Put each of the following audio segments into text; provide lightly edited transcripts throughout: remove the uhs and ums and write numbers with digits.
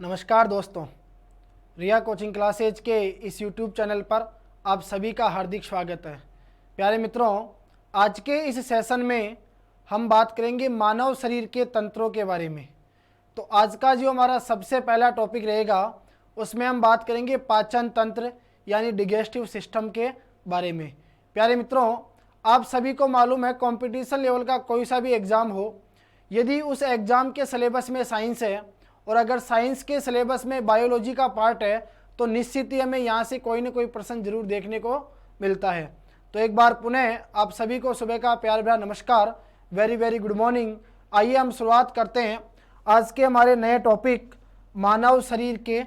नमस्कार दोस्तों, रिया coaching classes के इस यूट्यूब चैनल पर आप सभी का हार्दिक स्वागत है। प्यारे मित्रों, आज के इस सेशन में हम बात करेंगे मानव शरीर के तंत्रों के बारे में। तो आज का जो हमारा सबसे पहला टॉपिक रहेगा उसमें हम बात करेंगे पाचन तंत्र यानी डिजेस्टिव सिस्टम के बारे में। प्यारे मित्रों, आप सभी को मालूम है कंपटीशन लेवल का कोई सा भी एग्ज़ाम हो, यदि उस एग्ज़ाम के सिलेबस में साइंस है और अगर साइंस के सिलेबस में बायोलॉजी का पार्ट है तो निश्चित ही हमें यहाँ से कोई ना कोई प्रश्न जरूर देखने को मिलता है। तो एक बार पुनः आप सभी को सुबह का प्यार भरा नमस्कार, वेरी वेरी गुड मॉर्निंग। आइए हम शुरुआत करते हैं आज के हमारे नए टॉपिक मानव शरीर के,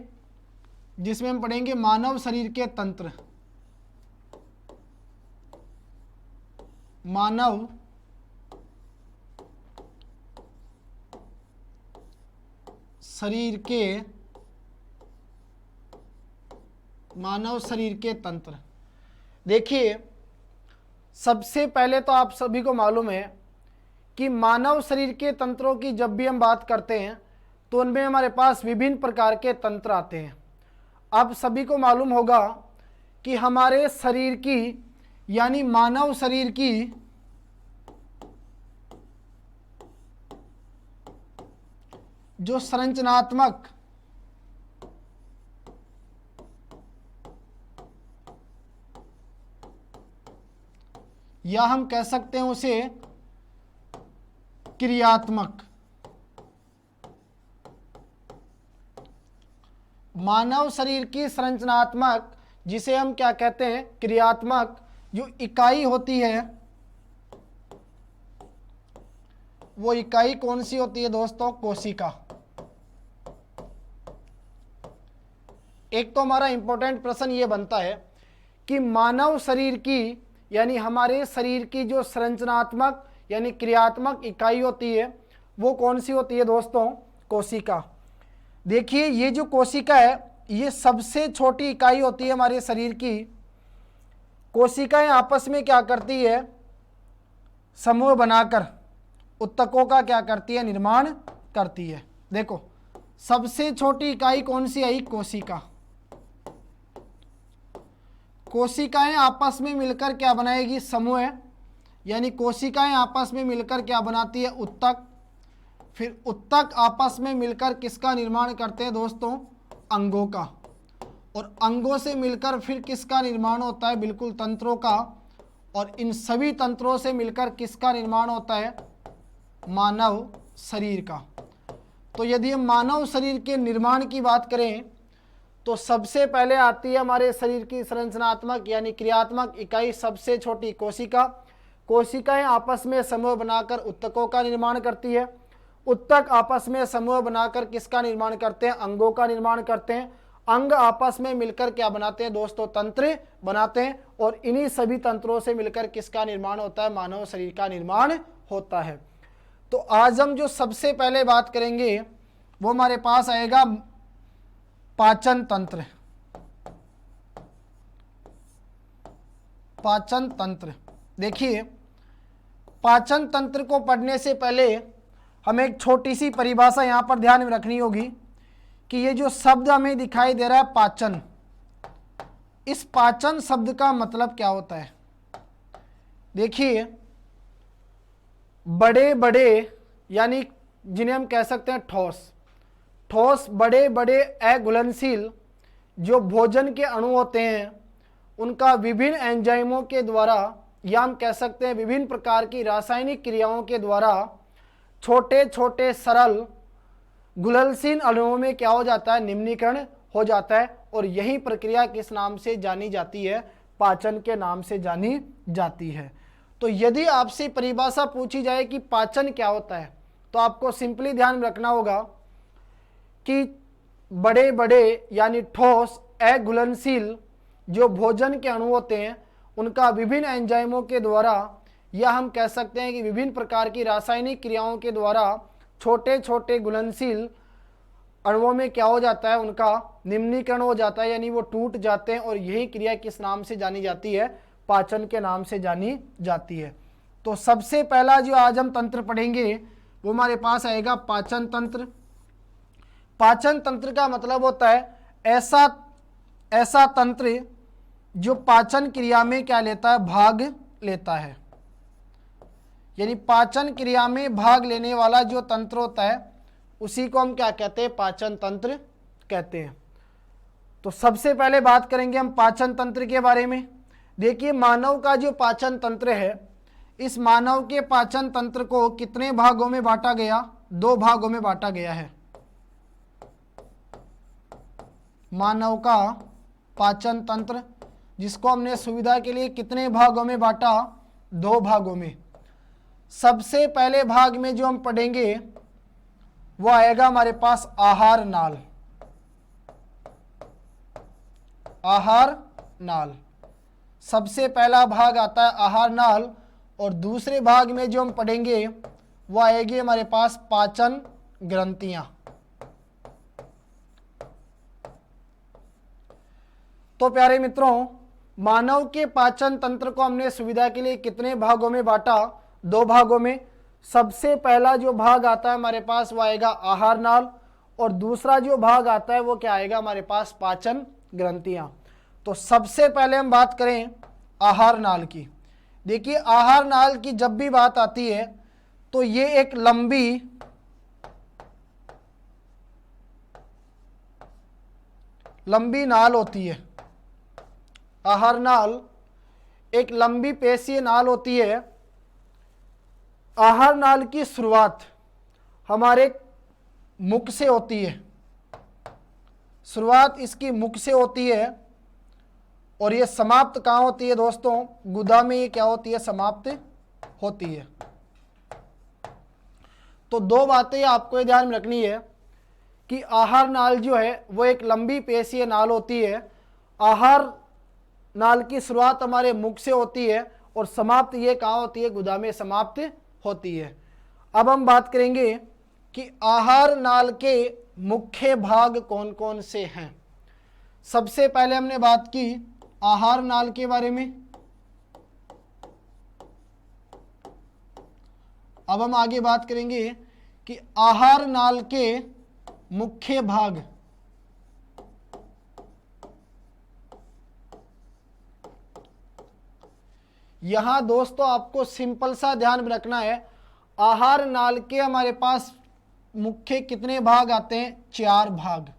जिसमें हम पढ़ेंगे मानव शरीर के तंत्र। मानव शरीर के तंत्र। देखिए, सबसे पहले तो आप सभी को मालूम है कि मानव शरीर के तंत्रों की जब भी हम बात करते हैं तो उनमें हमारे पास विभिन्न प्रकार के तंत्र आते हैं। आप सभी को मालूम होगा कि हमारे शरीर की यानी मानव शरीर की जो संरचनात्मक या हम कह सकते हैं उसे क्रियात्मक, मानव शरीर की संरचनात्मक, जिसे हम क्या कहते हैं क्रियात्मक, जो इकाई होती है वो इकाई कौन सी होती है दोस्तों? कोशिका। एक तो हमारा इंपॉर्टेंट प्रश्न ये बनता है कि मानव शरीर की यानी हमारे शरीर की जो संरचनात्मक यानी क्रियात्मक इकाई होती है वो कौन सी होती है दोस्तों? कोशिका। देखिए, ये जो कोशिका है ये सबसे छोटी इकाई होती है हमारे शरीर की। कोशिकाएं आपस में क्या करती है? समूह बनाकर उत्तकों का क्या करती है? निर्माण करती है। देखो, सबसे छोटी इकाई कौन सी आई? कोशिका। कोशिकाएं आपस में मिलकर क्या बनाएगी? समूह। यानी कोशिकाएं आपस में मिलकर क्या बनाती है? उत्तक। फिर उत्तक आपस में मिलकर किसका निर्माण करते हैं दोस्तों? अंगों का। और अंगों से मिलकर फिर किसका निर्माण होता है? बिल्कुल तंत्रों का। और इन सभी तंत्रों से मिलकर किसका निर्माण होता है? मानव शरीर का। तो यदि हम मानव शरीर के निर्माण की बात करें तो सबसे पहले आती है हमारे शरीर की संरचनात्मक यानी क्रियात्मक इकाई सबसे छोटी कोशिका। कोशिकाएं आपस में समूह बनाकर उत्तकों का निर्माण करती है। उत्तक आपस में समूह बनाकर किसका निर्माण करते हैं? अंगों का निर्माण करते हैं। अंग आपस में मिलकर क्या बनाते हैं दोस्तों? तंत्र बनाते हैं। और इन्हीं सभी तंत्रों से मिलकर किसका निर्माण होता है? मानव शरीर का निर्माण होता है। तो आज हम जो सबसे पहले बात करेंगे वो हमारे पास आएगा पाचन तंत्र। पाचन तंत्र। देखिए, पाचन तंत्र को पढ़ने से पहले हमें एक छोटी सी परिभाषा यहाँ पर ध्यान में रखनी होगी कि ये जो शब्द हमें दिखाई दे रहा है पाचन, इस पाचन शब्द का मतलब क्या होता है? देखिए, बड़े बड़े यानी जिन्हें हम कह सकते हैं ठोस, ठोस बड़े बड़े अघुलनशील जो भोजन के अणु होते हैं उनका विभिन्न एंजाइमों के द्वारा या हम कह सकते हैं विभिन्न प्रकार की रासायनिक क्रियाओं के द्वारा छोटे छोटे सरल घुलनशील अणुओं में क्या हो जाता है? निम्नीकरण हो जाता है। और यही प्रक्रिया किस नाम से जानी जाती है? पाचन के नाम से जानी जाती है। तो यदि आपसे परिभाषा पूछी जाए कि पाचन क्या होता है तो आपको सिंपली ध्यान में रखना होगा कि बड़े बड़े यानी ठोस अघुलनशील जो भोजन के अणु होते हैं उनका विभिन्न एंजाइमों के द्वारा या हम कह सकते हैं कि विभिन्न प्रकार की रासायनिक क्रियाओं के द्वारा छोटे छोटे घुलनशील अणुओं में क्या हो जाता है? उनका निम्नीकरण हो जाता है, यानी वो टूट जाते हैं। और यही क्रिया किस नाम से जानी जाती है? पाचन के नाम से जानी जाती है। तो सबसे पहला जो आज हम तंत्र पढ़ेंगे वो हमारे पास आएगा पाचन तंत्र। पाचन तंत्र का मतलब होता है ऐसा तंत्र जो पाचन क्रिया में क्या लेता है, भाग लेता है। यानी पाचन क्रिया में भाग लेने वाला जो तंत्र होता है उसी को हम क्या कहते हैं, पाचन तंत्र कहते हैं। तो सबसे पहले बात करेंगे हम पाचन तंत्र के बारे में। देखिए मानव का जो पाचन तंत्र है, इस मानव के पाचन तंत्र को कितने भागों में बांटा गया, 2 भागों में बांटा गया है। मानव का पाचन तंत्र जिसको हमने सुविधा के लिए कितने भागों में बांटा, 2 भागों में। सबसे पहले भाग में जो हम पढ़ेंगे वो आएगा हमारे पास आहार नाल। आहार नाल सबसे पहला भाग आता है आहार नाल, और दूसरे भाग में जो हम पढ़ेंगे वो आएगी हमारे पास पाचन ग्रंथियां। तो प्यारे मित्रों, मानव के पाचन तंत्र को हमने सुविधा के लिए कितने भागों में बांटा, 2 भागों में। सबसे पहला जो भाग आता है हमारे पास वो आएगा आहार नाल, और दूसरा जो भाग आता है वो क्या आएगा हमारे पास, पाचन ग्रंथियां। तो सबसे पहले हम बात करें आहार नाल की। देखिए आहार नाल की जब भी बात आती है तो ये एक लंबी नाल होती है। आहार नाल एक लंबी पेशीय नाल होती है। आहार नाल की शुरुआत हमारे मुख से होती है। शुरुआत इसकी मुख से होती है और ये समाप्त कहाँ होती है दोस्तों, गुदा में ये क्या होती है, समाप्त होती है। तो 2 बातें आपको ध्यान में रखनी है कि आहार नाल जो है वो एक लंबी पेशीय नाल होती है। आहार नाल की शुरुआत हमारे मुख से होती है और समाप्त ये कहाँ होती है, गुदा में समाप्त होती है। अब हम बात करेंगे कि आहार नाल के मुख्य भाग कौन कौन से हैं। सबसे पहले हमने बात की आहार नाल के बारे में। अब हम आगे बात करेंगे कि आहार नाल के मुख्य भाग। यहां दोस्तों आपको सिंपल सा ध्यान में रखना है, आहार नाल के हमारे पास मुख्य कितने भाग आते हैं, 4 भाग।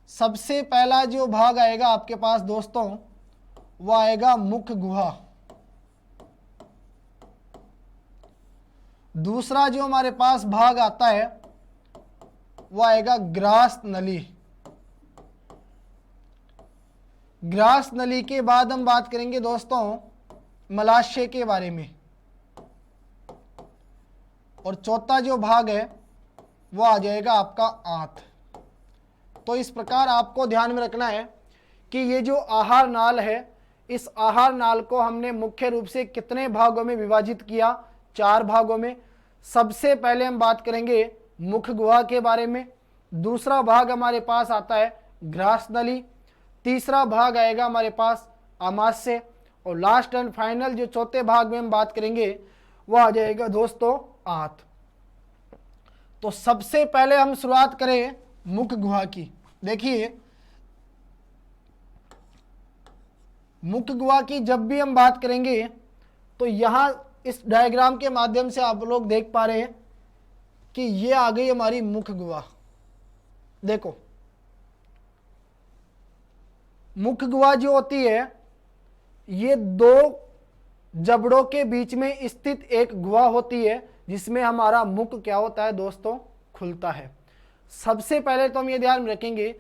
सबसे पहला जो भाग आएगा आपके पास दोस्तों वो आएगा मुख गुहा। दूसरा जो हमारे पास भाग आता है वो आएगा ग्रास नली। ग्रास नली के बाद हम बात करेंगे दोस्तों मलाशय के बारे में, और चौथा जो भाग है वो आ जाएगा आपका आंत। तो इस प्रकार आपको ध्यान में रखना है कि ये जो आहार नाल है, इस आहार नाल को हमने मुख्य रूप से कितने भागों में विभाजित किया, 4 भागों में। सबसे पहले हम बात करेंगे मुख गुहा के बारे में। दूसरा भाग हमारे पास आता है ग्रास नली। तीसरा भाग आएगा हमारे पास आमाशय, और लास्ट एंड फाइनल जो चौथे भाग में हम बात करेंगे वो आ जाएगा दोस्तों आंत। तो सबसे पहले हम शुरुआत करें मुख गुहा की। देखिए मुख गुहा की जब भी हम बात करेंगे तो यहां इस डायग्राम के माध्यम से आप लोग देख पा रहे हैं कि ये आ गई हमारी मुख गुहा। देखो मुख गुहा जो होती है ये 2 जबड़ों के बीच में स्थित एक गुहा होती है जिसमें हमारा मुख क्या होता है दोस्तों, खुलता है। सबसे पहले तो हम ये ध्यान में रखेंगे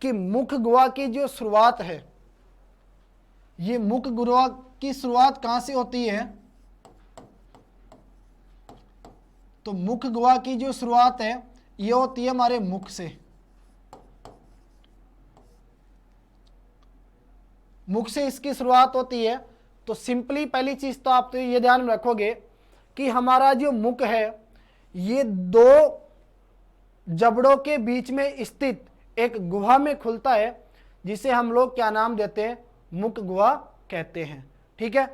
कि मुख गुहा की जो शुरुआत है, ये मुख गुहा की शुरुआत कहां से होती है, तो मुख गुहा की जो शुरुआत है ये होती है हमारे मुख से। मुख से इसकी शुरुआत होती है। तो सिंपली पहली चीज तो आप तो ये ध्यान में रखोगे कि हमारा जो मुख है ये 2 जबड़ों के बीच में स्थित एक गुहा में खुलता है, जिसे हम लोग क्या नाम देते हैं, मुख गुहा कहते हैं। ठीक है।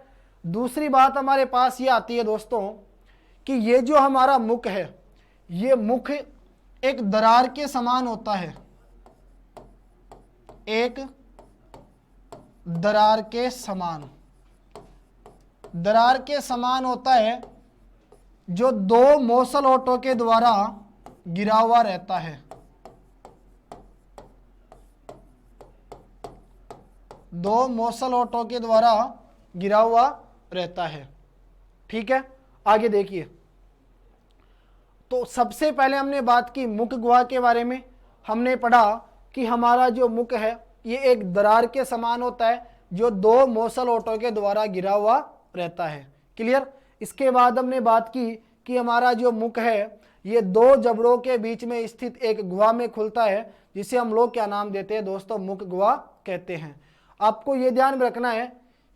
दूसरी बात हमारे पास ये आती है दोस्तों कि ये जो हमारा मुख है, ये मुख एक दरार के समान होता है, एक दरार के समान, दरार के समान होता है जो दो मोसल ऑटो के द्वारा गिरा हुआ रहता है, दो मोसल ऑटो के द्वारा गिरा हुआ रहता है। ठीक है, आगे देखिए। तो सबसे पहले हमने बात की मुख गुहा के बारे में। हमने पढ़ा कि हमारा जो मुख है ये एक दरार के समान होता है जो दो मोसल ऑटो के द्वारा गिरा हुआ रहता है। क्लियर। इसके बाद हमने बात की कि हमारा जो मुख है ये दो जबड़ों के बीच में स्थित एक गुहा में खुलता है, जिसे हम लोग क्या नाम देते हैं दोस्तों, मुख गुहा कहते हैं। आपको ये ध्यान में रखना है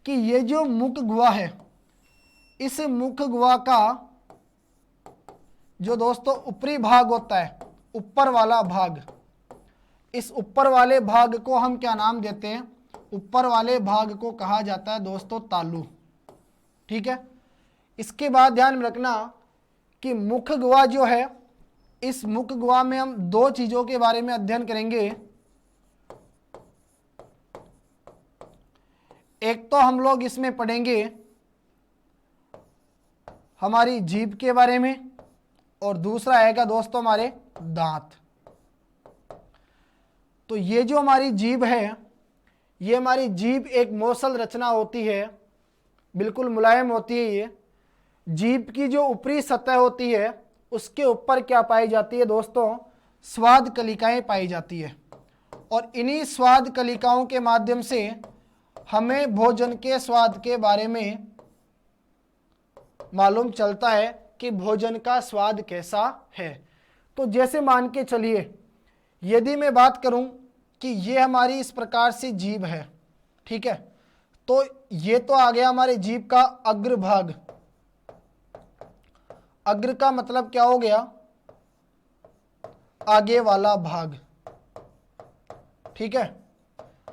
कि ये जो मुख गुहा है, इस मुख गुहा का जो दोस्तों ऊपरी भाग होता है, ऊपर वाला भाग, इस ऊपर वाले भाग को हम क्या नाम देते हैं, ऊपर वाले भाग को कहा जाता है दोस्तों तालू। ठीक है। इसके बाद ध्यान में रखना कि मुख गुहा जो है, इस मुख गुहा में हम दो चीजों के बारे में अध्ययन करेंगे। एक तो हम लोग इसमें पढ़ेंगे हमारी जीभ के बारे में, और दूसरा आएगा दोस्तों हमारे दांत। तो ये जो हमारी जीभ है, ये हमारी जीभ एक मोसल रचना होती है, बिल्कुल मुलायम होती है। ये जीभ की जो ऊपरी सतह होती है उसके ऊपर क्या पाई जाती है दोस्तों, स्वाद कलिकाएं पाई जाती है, और इन्हीं स्वाद कलिकाओं के माध्यम से हमें भोजन के स्वाद के बारे में मालूम चलता है कि भोजन का स्वाद कैसा है। तो जैसे मान के चलिए, यदि मैं बात करूं कि ये हमारी इस प्रकार से जीभ है, ठीक है, तो ये तो आ गया हमारे जीभ का अग्रभाग। अग्र का मतलब क्या हो गया, आगे वाला भाग। ठीक है।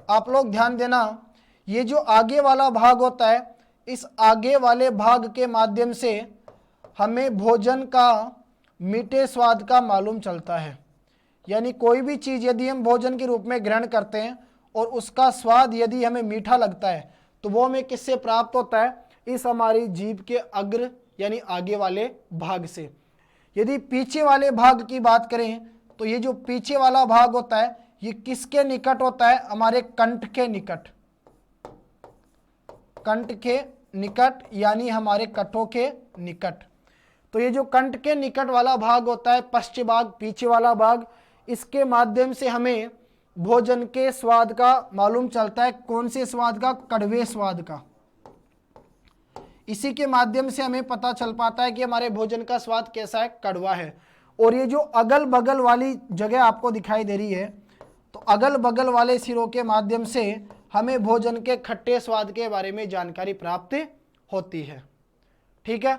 आप लोग ध्यान देना, ये जो आगे वाला भाग होता है, इस आगे वाले भाग के माध्यम से हमें भोजन का मीठे स्वाद का मालूम चलता है। यानी कोई भी चीज़ यदि हम भोजन के रूप में ग्रहण करते हैं और उसका स्वाद यदि हमें मीठा लगता है, तो वो हमें किससे प्राप्त होता है, इस हमारी जीभ के अग्र यानी आगे वाले भाग से। यदि पीछे वाले भाग की बात करें, तो ये जो पीछे वाला भाग होता है ये किसके निकट होता है, हमारे कंठ के निकट, कंठ के निकट यानी हमारे कटों के निकट। तो ये जो कंठ के निकट वाला भाग होता है, पश्च भाग, पीछे वाला भाग, इसके माध्यम से हमें भोजन के स्वाद का मालूम चलता है। कौन से स्वाद का, कड़वे स्वाद का। इसी के माध्यम से हमें पता चल पाता है कि हमारे भोजन का स्वाद कैसा है, कड़वा है। और ये जो अगल बगल वाली जगह आपको दिखाई दे रही है, तो अगल बगल वाले सिरों के माध्यम से हमें भोजन के खट्टे स्वाद के बारे में जानकारी प्राप्त होती है। ठीक है।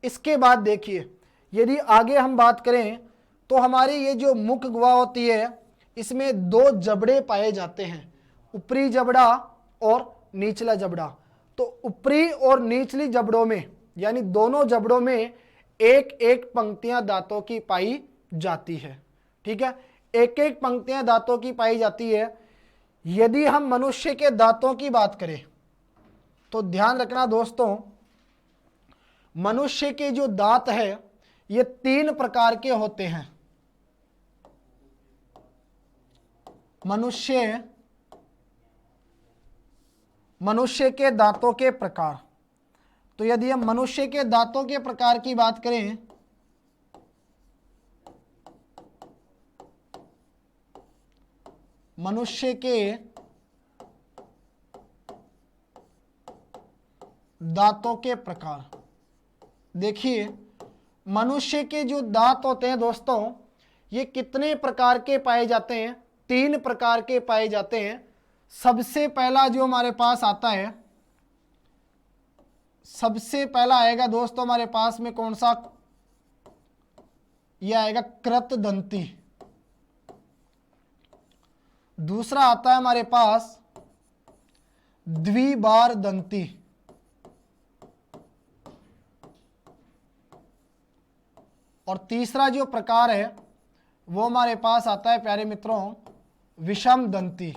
इसके बाद देखिए, यदि आगे हम बात करें तो हमारी ये जो मुख गुहा होती है, इसमें दो जबड़े पाए जाते हैं, ऊपरी जबड़ा और निचला जबड़ा। तो ऊपरी और निचली जबड़ों में यानी दोनों जबड़ों में एक एक पंक्तियां दांतों की पाई जाती है। ठीक है, एक एक पंक्तियां दांतों की पाई जाती है। यदि हम मनुष्य के दांतों की बात करें तो ध्यान रखना दोस्तों, मनुष्य के जो दांत है ये 3 प्रकार के होते हैं। मनुष्य के दांतों के प्रकार। तो यदि हम मनुष्य के दांतों के प्रकार की बात करें, मनुष्य के दांतों के प्रकार, देखिए मनुष्य के जो दांत होते हैं दोस्तों, ये कितने प्रकार के पाए जाते हैं, 3 प्रकार के पाए जाते हैं। सबसे पहला जो हमारे पास आता है, सबसे पहला आएगा दोस्तों हमारे पास में कौन सा, यह आएगा कृतदंती। दूसरा आता है हमारे पास द्विबार दंती, और तीसरा जो प्रकार है वो हमारे पास आता है प्यारे मित्रों विषम दंती।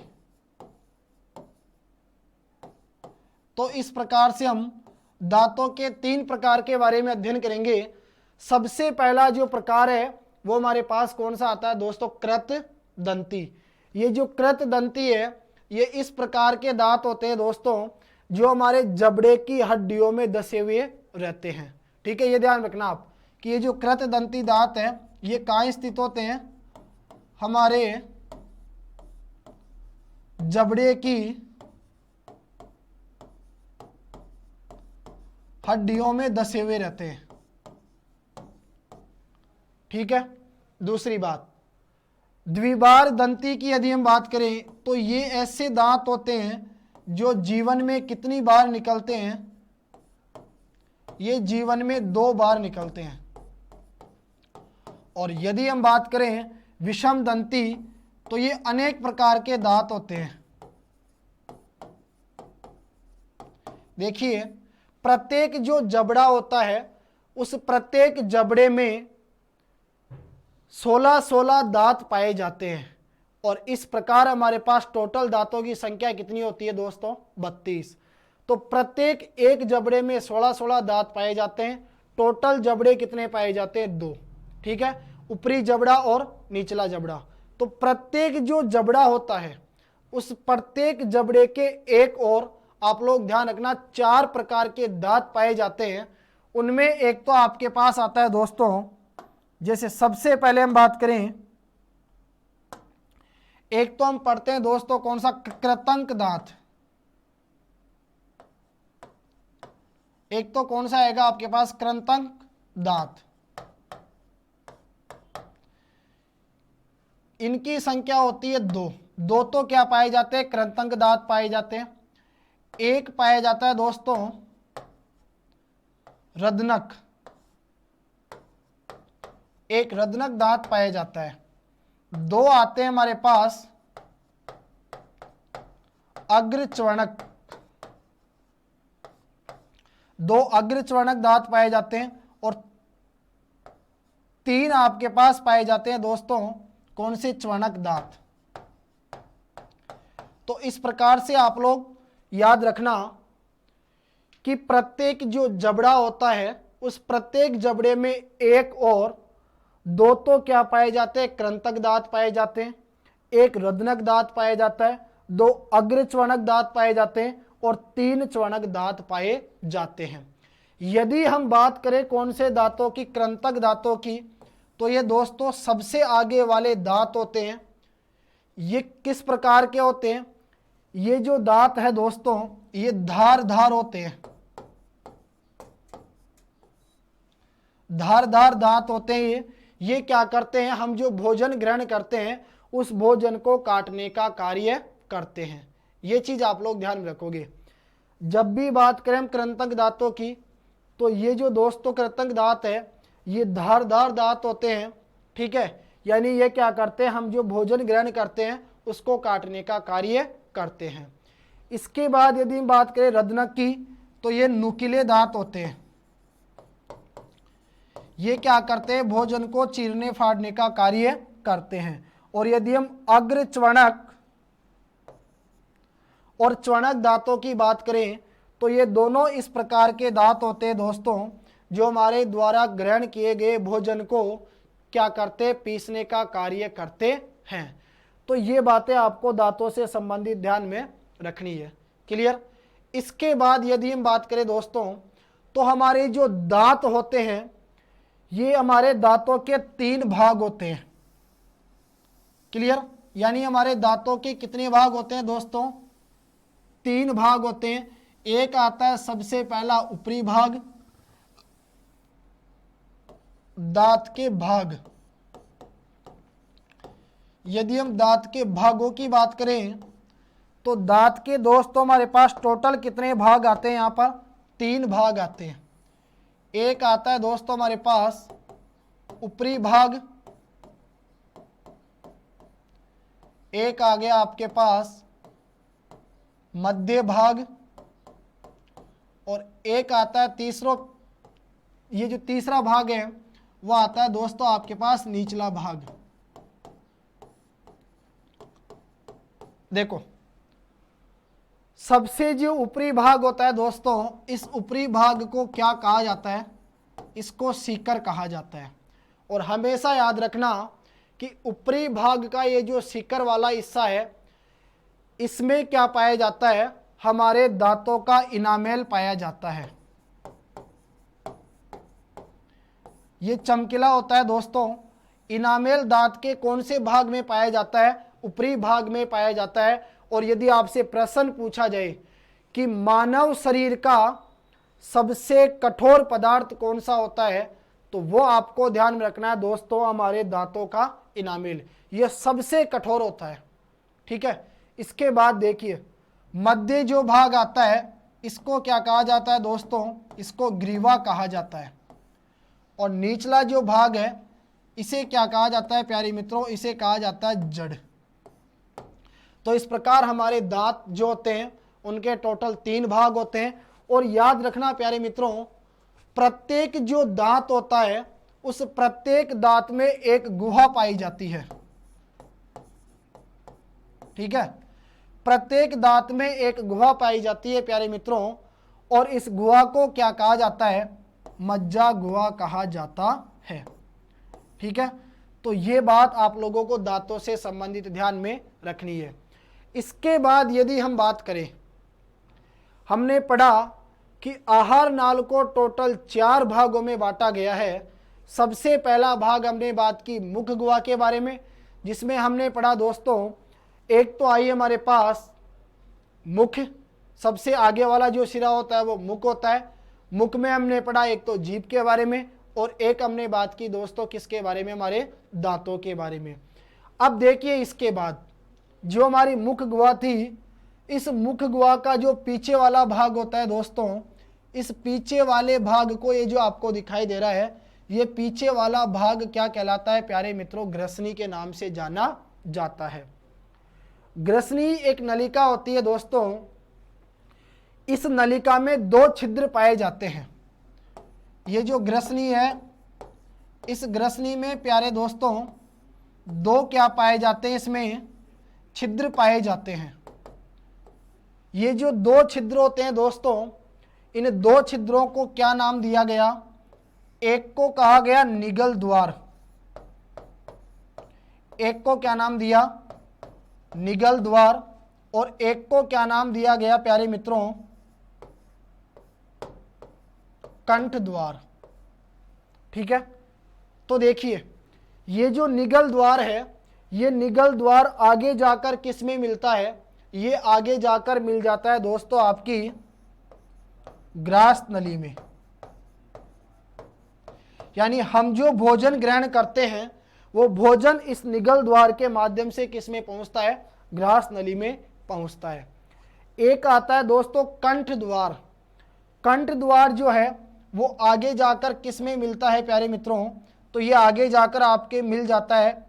तो इस प्रकार से हम दांतों के 3 प्रकार के बारे में अध्ययन करेंगे। सबसे पहला जो प्रकार है वो हमारे पास कौन सा आता है दोस्तों, कृत दंती। ये जो कृत दंती है ये इस प्रकार के दांत होते हैं दोस्तों जो हमारे जबड़े की हड्डियों में दसे हुए रहते हैं। ठीक है, ये ध्यान रखना आप कि ये जो कृत दंती दांत है ये कहाँ स्थित होते हैं, हमारे जबड़े की हड्डियों में दसे हुए रहते हैं। ठीक है, दूसरी बात, द्विबार दंती की यदि हम बात करें तो ये ऐसे दांत होते हैं जो जीवन में कितनी बार निकलते हैं, ये जीवन में 2 बार निकलते हैं। और यदि हम बात करें विषम दंती तो ये अनेक प्रकार के दांत होते हैं। देखिए, प्रत्येक जो जबड़ा होता है उस प्रत्येक जबड़े में 16-16 दांत पाए जाते हैं। और इस प्रकार हमारे पास टोटल दांतों की संख्या कितनी होती है दोस्तों, 32। तो प्रत्येक एक जबड़े में 16-16 दांत पाए जाते हैं। टोटल जबड़े कितने पाए जाते हैं, 2। ठीक है, ऊपरी जबड़ा और निचला जबड़ा। तो प्रत्येक जो जबड़ा होता है उस प्रत्येक जबड़े के एक और आप लोग ध्यान रखना 4 प्रकार के दांत पाए जाते हैं। उनमें एक तो आपके पास आता है दोस्तों, जैसे सबसे पहले हम बात करें, एक तो हम पढ़ते हैं दोस्तों कौन सा, कृतंक दांत। एक तो कौन सा आएगा आपके पास, कृतंक दांत। इनकी संख्या होती है 2 तो क्या पाए जाते हैं, कृतंक दांत पाए जाते हैं। एक पाया जाता है दोस्तों रदनक, एक रदनक दांत पाया जाता है। 2 आते हैं हमारे पास अग्रच्वणक, 2 अग्रच्वणक दांत पाए जाते हैं। और 3 आपके पास पाए जाते हैं दोस्तों कौन से, च्वणक दांत। तो इस प्रकार से आप लोग याद रखना कि प्रत्येक जो जबड़ा होता है उस प्रत्येक जबड़े में एक और 2 तो क्या पाए जाते हैं, कृंतक दांत पाए जाते हैं, एक रदनक दांत पाया जाता है, 2 अग्रच्वणक दांत पाए जाते हैं और 3 च्वणक दांत पाए जाते हैं। यदि हम बात करें कौन से दांतों की, कृंतक दांतों की, तो ये दोस्तों सबसे आगे वाले दांत होते हैं। ये किस प्रकार के होते हैं, ये जो दांत है दोस्तों ये धारदार होते हैं, धारदार दांत होते हैं। ये क्या करते हैं, हम जो भोजन ग्रहण करते हैं उस भोजन को काटने का कार्य करते हैं। ये चीज आप लोग ध्यान में रखोगे। जब भी बात करें हम कृंतक दांतों की तो ये जो दोस्तों कृंतक दांत है ये धारदार दांत होते हैं। ठीक है, यानी ये क्या करते हैं, हम जो भोजन ग्रहण करते हैं उसको काटने का कार्य करते हैं। इसके बाद यदि हम बात करें रदनक की तो ये नुकीले दांत होते हैं। ये क्या करते हैं, भोजन को चीरने फाड़ने का कार्य करते हैं। और यदि हम अग्रच्वणक और च्वणक दांतों की बात करें तो ये दोनों इस प्रकार के दांत होते हैं दोस्तों जो हमारे द्वारा ग्रहण किए गए भोजन को क्या करते, पीसने का कार्य करते हैं। तो ये बातें आपको दांतों से संबंधित ध्यान में रखनी है। क्लियर। इसके बाद यदि हम बात करें दोस्तों तो हमारे जो दांत होते हैं ये हमारे दांतों के 3 भाग होते हैं। क्लियर, यानी हमारे दांतों के कितने भाग होते हैं दोस्तों, 3 भाग होते हैं। एक आता है सबसे पहला ऊपरी भाग, दांत के भाग। यदि हम दांत के भागों की बात करें तो दांत के दोस्तों हमारे पास टोटल कितने भाग आते हैं, यहाँ पर 3 भाग आते हैं। एक आता है दोस्तों हमारे पास ऊपरी भाग, एक आ गया आपके पास मध्य भाग और एक आता है ये जो तीसरा भाग है वो आता है दोस्तों आपके पास निचला भाग। देखो, सबसे जो ऊपरी भाग होता है दोस्तों, इस ऊपरी भाग को क्या कहा जाता है? इसको सीकर कहा जाता है। और हमेशा याद रखना कि ऊपरी भाग का ये जो सीकर वाला हिस्सा है, इसमें क्या पाया जाता है? हमारे दांतों का इनामेल पाया जाता है। ये चमकीला होता है दोस्तों। इनामेल दांत के कौन से भाग में पाया जाता है? ऊपरी भाग में पाया जाता है। और यदि आपसे प्रश्न पूछा जाए कि मानव शरीर का सबसे कठोर पदार्थ कौन सा होता है, तो वो आपको ध्यान में रखना है दोस्तों, हमारे दांतों का इनामेल, यह सबसे कठोर होता है। ठीक है। इसके बाद देखिए, मध्य जो भाग आता है, इसको क्या कहा जाता है दोस्तों? इसको ग्रीवा कहा जाता है। और निचला जो भाग है, इसे क्या कहा जाता है प्यारे मित्रों? इसे कहा जाता है जड़। तो इस प्रकार हमारे दांत जो होते हैं, उनके टोटल 3 भाग होते हैं। और याद रखना प्यारे मित्रों, प्रत्येक जो दांत होता है, उस प्रत्येक दांत में एक गुहा पाई जाती है। ठीक है। प्रत्येक दांत में एक गुहा पाई जाती है प्यारे मित्रों। और इस गुहा को क्या कहा जाता है? मज्जा गुहा कहा जाता है। ठीक है। तो ये बात आप लोगों को दांतों से संबंधित ध्यान में रखनी है। इसके बाद यदि हम बात करें, हमने पढ़ा कि आहार नाल को टोटल 4 भागों में बांटा गया है। सबसे पहला भाग हमने बात की मुख गुहा के बारे में, जिसमें हमने पढ़ा दोस्तों, एक तो आई हमारे पास मुख, सबसे आगे वाला जो सिरा होता है वो मुख होता है। मुख में हमने पढ़ा एक तो जीभ के बारे में, और एक हमने बात की दोस्तों किसके बारे में? हमारे दांतों के बारे में। अब देखिए, इसके बाद जो हमारी मुख गुहा थी, इस मुख गुहा का जो पीछे वाला भाग होता है दोस्तों, इस पीछे वाले भाग को, ये जो आपको दिखाई दे रहा है, ये पीछे वाला भाग क्या कहलाता है प्यारे मित्रों? ग्रसनी के नाम से जाना जाता है। ग्रसनी एक नलिका होती है दोस्तों। इस नलिका में 2 छिद्र पाए जाते हैं। ये जो ग्रसनी है, इस ग्रसनी में प्यारे दोस्तों 2 क्या पाए जाते हैं? इसमें छिद्र पाए जाते हैं। ये जो 2 छिद्र होते हैं दोस्तों, इन 2 छिद्रों को क्या नाम दिया गया? एक को कहा गया निगल द्वार। एक को क्या नाम दिया? निगल द्वार। और एक को क्या नाम दिया गया प्यारे मित्रों? कंठ द्वार। ठीक है। तो देखिए, ये जो निगल द्वार है, ये निगल द्वार आगे जाकर किस में मिलता है? ये आगे जाकर मिल जाता है दोस्तों आपकी ग्रास नली में। यानी हम जो भोजन ग्रहण करते हैं, वो भोजन इस निगल द्वार के माध्यम से किस में पहुंचता है? ग्रास नली में पहुंचता है। एक आता है दोस्तों कंठ द्वार। कंठ द्वार जो है वो आगे जाकर किस में मिलता है प्यारे मित्रों? तो ये आगे जाकर आपके मिल जाता है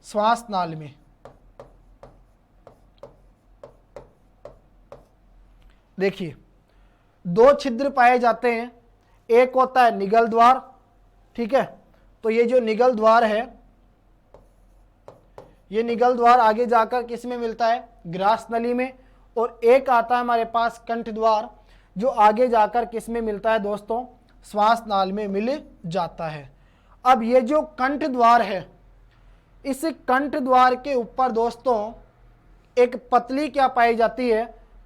श्वास नाल में। देखिए, 2 छिद्र पाए जाते हैं। एक होता है निगल द्वार। ठीक है। तो ये जो निगल द्वार है, ये निगल द्वार आगे जाकर किस में मिलता है? ग्रास नली में। और एक आता है हमारे पास कंठ द्वार, जो आगे जाकर किस में मिलता है दोस्तों? श्वास नाल में मिल जाता है। अब ये जो कंठ द्वार है, इस कंठ द्वार के ऊपर दोस्तों एक पतली क्या पाई जाती है?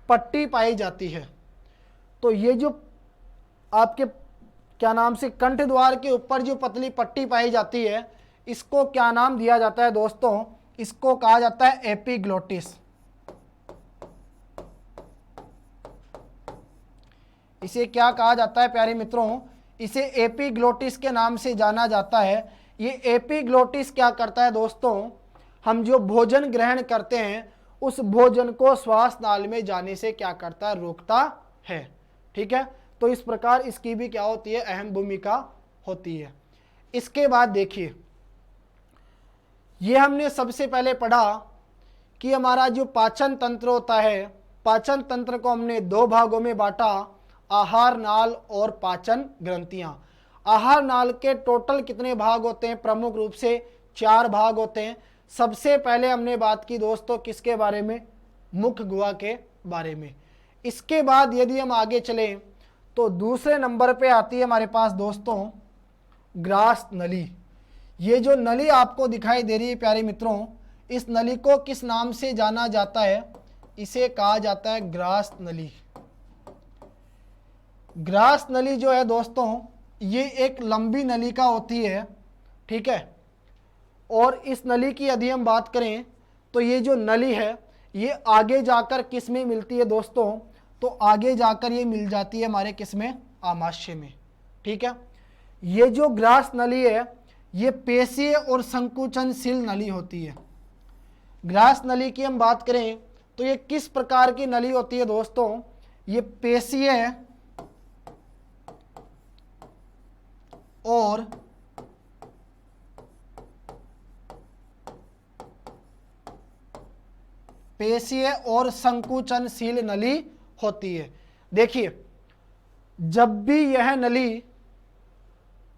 पट्टी पाई जाती है। तो ये जो आपके क्या नाम से कंठ द्वार के ऊपर जो पतली पट्टी पाई जाती है, इसको क्या नाम दिया जाता है दोस्तों? इसको कहा जाता है एपिग्लोटिस। इसे क्या कहा जाता है प्यारे मित्रों? इसे एपिग्लोटिस के नाम से जाना जाता है। ये एपिग्लोटिस क्या करता है दोस्तों? हम जो भोजन ग्रहण करते हैं, उस भोजन को श्वास नाल में जाने से क्या करता है? रोकता है। ठीक है। तो इस प्रकार इसकी भी क्या होती है? अहम भूमिका होती है। इसके बाद देखिए, ये हमने सबसे पहले पढ़ा कि हमारा जो पाचन तंत्र होता है, पाचन तंत्र को हमने 2 भागों में बांटा, आहार नाल और पाचन ग्रंथियां। आहार नाल के टोटल कितने भाग होते हैं? प्रमुख रूप से 4 भाग होते हैं। सबसे पहले हमने बात की दोस्तों किसके बारे में? मुख्य गुहा के बारे में। इसके बाद यदि हम आगे चलें तो दूसरे नंबर पे आती है हमारे पास दोस्तों ग्रास नली। ये जो नली आपको दिखाई दे रही है प्यारे मित्रों, इस नली को किस नाम से जाना जाता है? इसे कहा जाता है ग्रास नली। ग्रास नली जो है दोस्तों, ये एक लंबी नलिका होती है, ठीक है। और इस नली की यदि हम बात करें तो ये जो नली है ये आगे जाकर किस में मिलती है दोस्तों? तो आगे जाकर ये मिल जाती है हमारे किस में? आमाशय में, ठीक है। ये जो ग्रास नली है ये पेशीय और संकुचनशील नली होती है। ग्रास नली की हम बात करें तो ये किस प्रकार की नली होती है दोस्तों? ये पेशीय और पेशीय और संकुचनशील नली होती है। देखिए, जब भी यह नली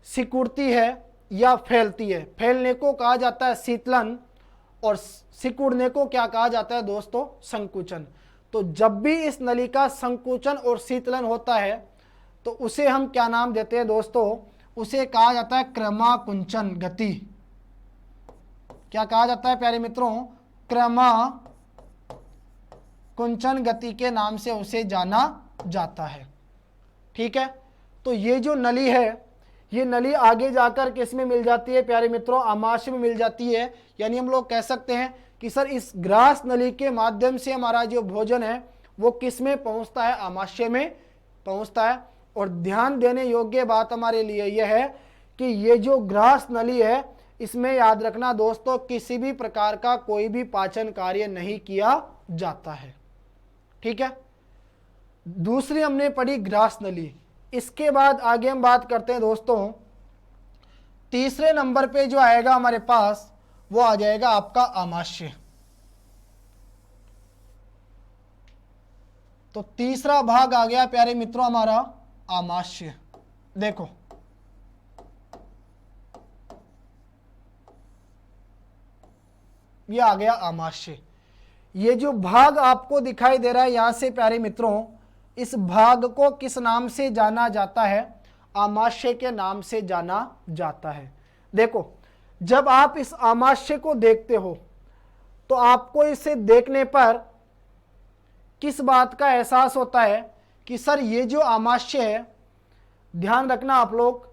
सिकुड़ती है या फैलती है, फैलने को कहा जाता है शीतलन और सिकुड़ने को क्या कहा जाता है दोस्तों? संकुचन। तो जब भी इस नली का संकुचन और शीतलन होता है तो उसे हम क्या नाम देते हैं दोस्तों? उसे कहा जाता है क्रमाकुंचन गति। क्या कहा जाता है प्यारे मित्रों? क्रमाकुंचन गति के नाम से उसे जाना जाता है, ठीक है। तो ये जो नली है ये नली आगे जाकर किस में मिल जाती है प्यारे मित्रों? आमाशय में मिल जाती है। यानी हम लोग कह सकते हैं कि सर इस ग्रास नली के माध्यम से हमारा जो भोजन है वो किस में पहुंचता है? आमाशय में पहुंचता है। और ध्यान देने योग्य बात हमारे लिए यह है कि ये जो ग्रास नली है इसमें याद रखना दोस्तों किसी भी प्रकार का कोई भी पाचन कार्य नहीं किया जाता है, ठीक है। दूसरी हमने पढ़ी ग्रास नली। इसके बाद आगे हम बात करते हैं दोस्तों, तीसरे नंबर पे जो आएगा हमारे पास वो आ जाएगा आपका आमाशय। तो तीसरा भाग आ गया प्यारे मित्रों हमारा आमाशय। देखो, ये आ गया आमाशय। ये जो भाग आपको दिखाई दे रहा है यहां से प्यारे मित्रों, इस भाग को किस नाम से जाना जाता है? आमाशय के नाम से जाना जाता है। देखो, जब आप इस आमाशय को देखते हो तो आपको इसे देखने पर किस बात का एहसास होता है कि सर ये जो आमाशय है, ध्यान रखना आप लोग,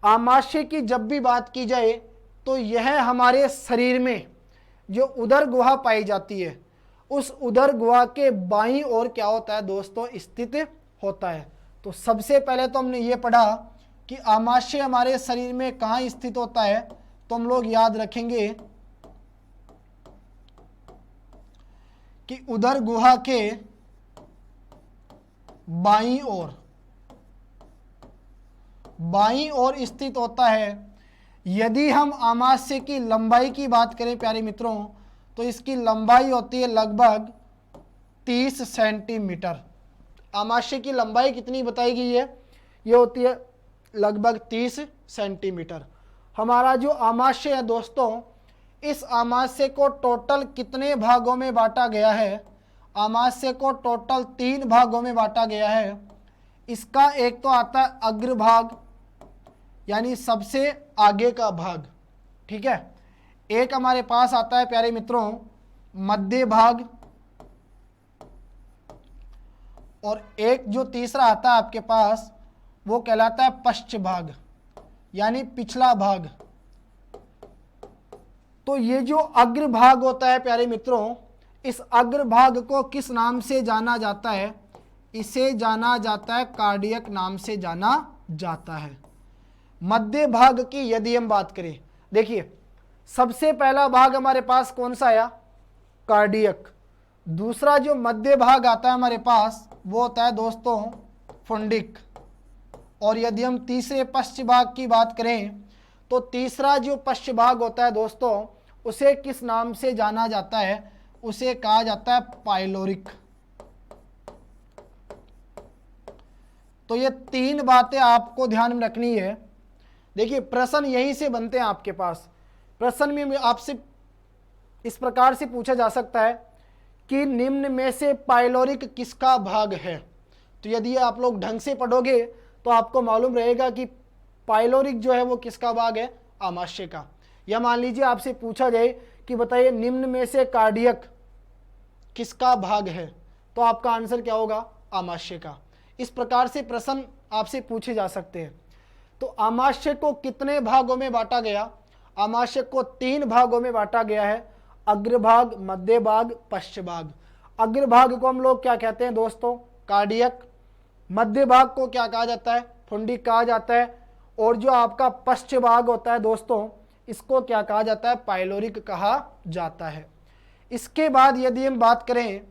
आमाशय की जब भी बात की जाए तो यह हमारे शरीर में जो उदर गुहा पाई जाती है उस उदर गुहा के बाईं ओर क्या होता है दोस्तों? स्थित होता है। तो सबसे पहले तो हमने ये पढ़ा कि आमाशय हमारे शरीर में कहाँ स्थित होता है, तो हम लोग याद रखेंगे कि उदर गुहा के बाईं ओर स्थित होता है। यदि हम आमाशय की लंबाई की बात करें प्यारे मित्रों तो इसकी लंबाई होती है लगभग 30 सेंटीमीटर। आमाशय की लंबाई कितनी बताई गई है? ये होती है लगभग 30 सेंटीमीटर। हमारा जो आमाशय है दोस्तों, इस आमाशय को टोटल कितने भागों में बांटा गया है? आमाशय को टोटल 3 भागों में बांटा गया है। इसका एक तो आता है अग्रभाग, यानी सबसे आगे का भाग, ठीक है। एक हमारे पास आता है प्यारे मित्रों मध्य भाग, और एक जो तीसरा आता है आपके पास वो कहलाता है पश्च भाग, यानी पिछला भाग। तो ये जो अग्रभाग होता है प्यारे मित्रों, इस अग्रभाग को किस नाम से जाना जाता है? इसे जाना जाता है कार्डियक नाम से जाना जाता है। मध्य भाग की यदि हम बात करें, देखिए सबसे पहला भाग हमारे पास कौन सा आया? कार्डियक। दूसरा जो मध्य भाग आता है हमारे पास वो होता है दोस्तों फुंडिक। और यदि हम तीसरे पश्च भाग की बात करें तो तीसरा जो पश्च भाग होता है दोस्तों उसे किस नाम से जाना जाता है? उसे कहा जाता है पाइलोरिक। तो ये 3 बातें आपको ध्यान में रखनी है। देखिए, प्रश्न यहीं से बनते हैं आपके पास। प्रश्न में आपसे इस प्रकार से पूछा जा सकता है कि निम्न में से पाइलोरिक किसका भाग है। तो यदि आप लोग ढंग से पढ़ोगे तो आपको मालूम रहेगा कि पाइलोरिक जो है वो किसका भाग है, आमाशय का। या मान लीजिए आपसे पूछा जाए कि बताइए निम्न में से कार्डियक किसका भाग है, तो आपका आंसर क्या होगा, आमाशय का। इस प्रकार से प्रश्न आपसे पूछे जा सकते हैं। तो आमाशय को कितने भागों में बांटा गया, आमाशय को 3 भागों में बांटा गया है, अग्रभाग, मध्य भाग, पश्च भाग। अग्रभाग को हम लोग क्या कहते हैं दोस्तों, कार्डियक। मध्य भाग को क्या कहा जाता है, फुंडिक कहा जाता है। और जो आपका पश्च भाग होता है दोस्तों, इसको क्या कहा जाता है, पाइलोरिक कहा जाता है। इसके बाद यदि हम बात करें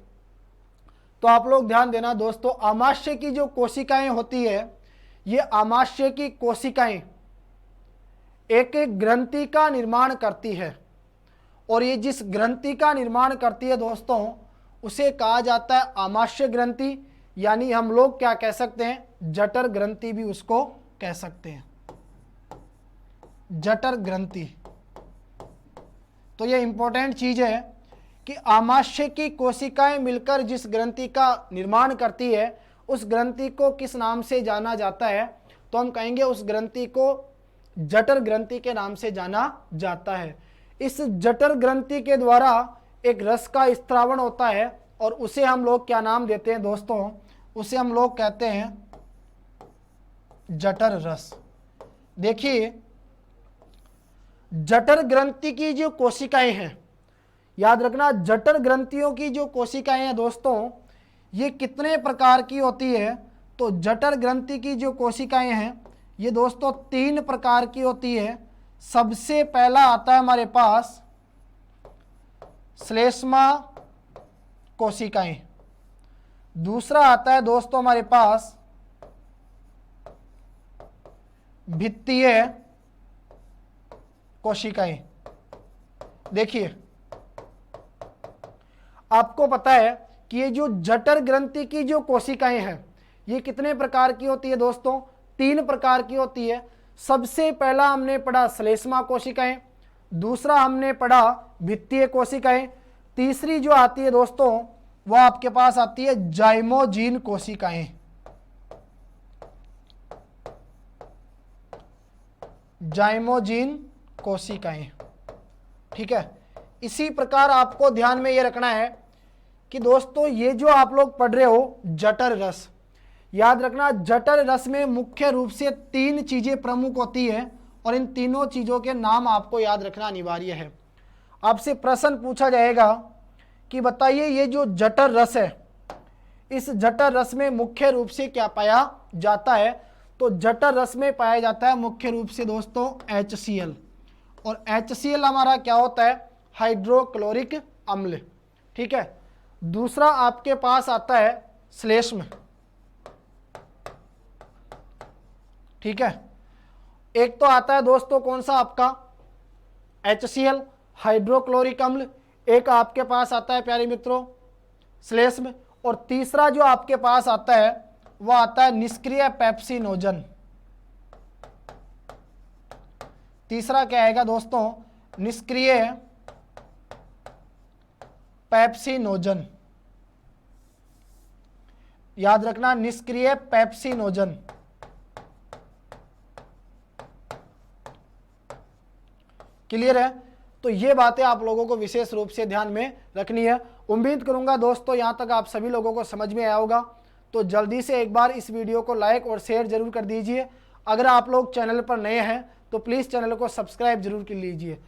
तो आप लोग ध्यान देना दोस्तों, आमाशय की जो कोशिकाएं होती है, ये आमाशय की कोशिकाएं एक एक ग्रंथि का निर्माण करती है। और ये जिस ग्रंथि का निर्माण करती है दोस्तों, उसे कहा जाता है आमाशय ग्रंथि, यानी हम लोग क्या कह सकते हैं, जठर ग्रंथि भी उसको कह सकते हैं, जठर ग्रंथि। तो ये इंपॉर्टेंट चीज है कि आमाशय की कोशिकाएं मिलकर जिस ग्रंथि का निर्माण करती है, उस ग्रंथि को किस नाम से जाना जाता है, तो हम कहेंगे उस ग्रंथि को जठर ग्रंथि के नाम से जाना जाता है। इस जठर ग्रंथि के द्वारा एक रस का स्त्रावण होता है और उसे हम लोग क्या नाम देते हैं दोस्तों, उसे हम लोग कहते हैं जठर रस। देखिए जठर ग्रंथि की जो कोशिकाएं हैं, याद रखना जठर ग्रंथियों की जो कोशिकाएं हैं दोस्तों, ये कितने प्रकार की होती है, तो जठर ग्रंथि की जो कोशिकाएं हैं ये दोस्तों 3 प्रकार की होती है। सबसे पहला आता है हमारे पास श्लेष्मा कोशिकाएं, दूसरा आता है दोस्तों हमारे पास भित्तीय कोशिकाएं। देखिए आपको पता है कि ये जो जठर ग्रंथि की जो कोशिकाएं हैं ये कितने प्रकार की होती है दोस्तों, 3 प्रकार की होती है। सबसे पहला हमने पढ़ा श्लेष्मा कोशिकाएं, दूसरा हमने पढ़ा भित्तीय कोशिकाएं, तीसरी जो आती है दोस्तों वह आपके पास आती है जाइमोजीन कोशिकाएं। जाइमोजीन कोशिकाएं, ठीक है। इसी प्रकार आपको ध्यान में ये रखना है कि दोस्तों ये जो आप लोग पढ़ रहे हो जठर रस, याद रखना जठर रस में मुख्य रूप से 3 चीजें प्रमुख होती है और इन तीनों चीजों के नाम आपको याद रखना अनिवार्य है। आपसे प्रश्न पूछा जाएगा कि बताइए ये जो जठर रस है, इस जठर रस में मुख्य रूप से क्या पाया जाता है, तो जठर रस में पाया जाता है मुख्य रूप से दोस्तों HCl। और HCl हमारा क्या होता है, हाइड्रोक्लोरिक अम्ल, ठीक है। दूसरा आपके पास आता है श्लेष्म, ठीक है। एक तो आता है दोस्तों कौन सा आपका HCl हाइड्रोक्लोरिक अम्ल, एक आपके पास आता है प्यारे मित्रों श्लेष्म, और तीसरा जो आपके पास आता है वह आता है निष्क्रिय पेप्सिनोजन। तीसरा क्या आएगा दोस्तों, निष्क्रिय पेप्सिनोजन। याद रखना निष्क्रिय पेप्सिनोजन। क्लियर है। तो ये बातें आप लोगों को विशेष रूप से ध्यान में रखनी है। उम्मीद करूंगा दोस्तों यहां तक आप सभी लोगों को समझ में आया होगा। तो जल्दी से एक बार इस वीडियो को लाइक और शेयर जरूर कर दीजिए। अगर आप लोग चैनल पर नए हैं तो प्लीज़ चैनल को सब्सक्राइब जरूर कर लीजिए।